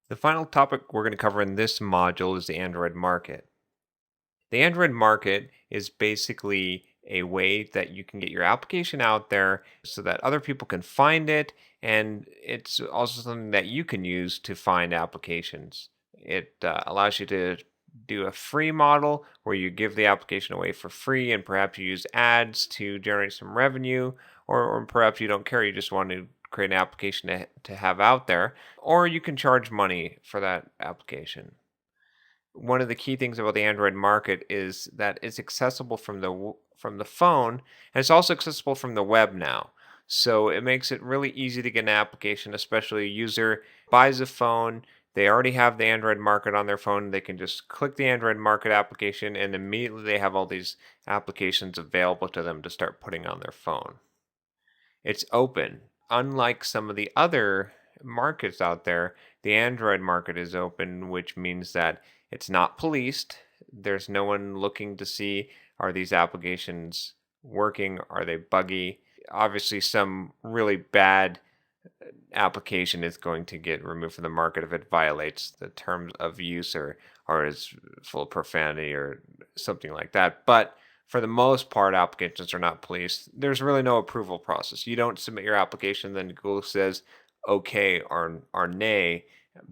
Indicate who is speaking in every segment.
Speaker 1: The final topic we're going to cover in this module is the Android market. The Android market is basically a way that you can get your application out there so that other people can find it, and it's also something that you can use to find applications. It allows you to do a free model where you give the application away for free, and perhaps you use ads to generate some revenue, or perhaps you don't care, you just want to create an application to have out there, or you can charge money for that application. One of the key things about the Android market is that it's accessible from from the phone, and it's also accessible from the web now. So it makes it really easy to get an application, especially a user buys a phone. They already have the Android market on their phone. They can just click the Android market application, and immediately they have all these applications available to them to start putting on their phone. It's open. Unlike some of the other markets out there, the Android market is open, which means that it's not policed. There's no one looking to see, are these applications working? Are they buggy? Obviously, some really bad application is going to get removed from the market if it violates the terms of use, or is full of profanity or something like that. But for the most part, applications are not policed. There's really no approval process. You don't submit your application, then Google says okay or nay.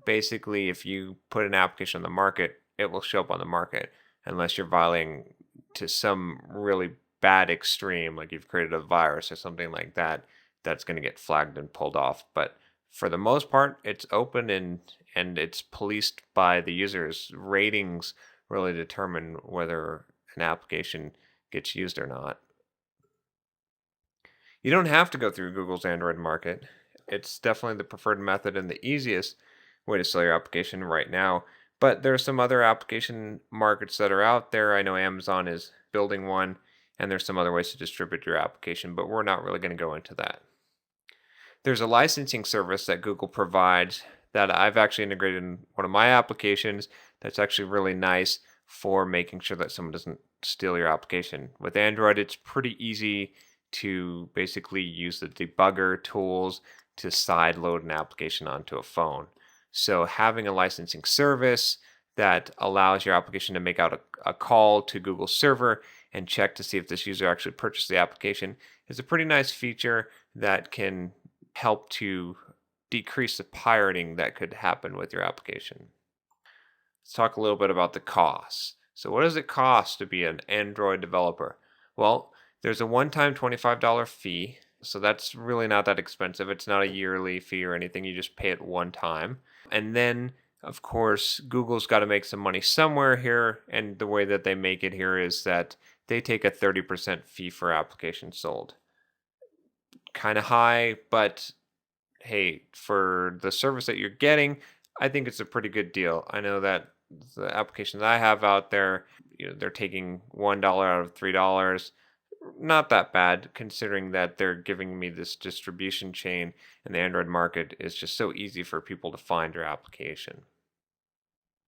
Speaker 1: Basically, if you put an application on the market, it will show up on the market unless you're violating to some really bad extreme, like you've created a virus or something like that. That's going to get flagged and pulled off. But for the most part, it's open, and it's policed by the users. Ratings really determine whether an application gets used or not. You don't have to go through Google's Android market. It's definitely the preferred method and the easiest way to sell your application right now. But there are some other application markets that are out there. I know Amazon is building one, and there's some other ways to distribute your application, but we're not really going to go into that. There's a licensing service that Google provides that I've actually integrated in one of my applications that's actually really nice for making sure that someone doesn't steal your application. With Android, it's pretty easy to basically use the debugger tools to side load an application onto a phone. So having a licensing service that allows your application to make out a call to Google server and check to see if this user actually purchased the application is a pretty nice feature that can help to decrease the pirating that could happen with your application. Let's talk a little bit about the costs. So, what does it cost to be an Android developer? Well, there's a one time $25 fee. So, that's really not that expensive. It's not a yearly fee or anything. You just pay it one time. And then, of course, Google's got to make some money somewhere here. And the way that they make it here is that they take a 30% fee for applications sold. Kind of high, but hey, for the service that you're getting, I think it's a pretty good deal. I know that the applications I have out there, they're taking $1 out of $3. Not that bad, considering that they're giving me this distribution chain, and the Android market is just so easy for people to find your application.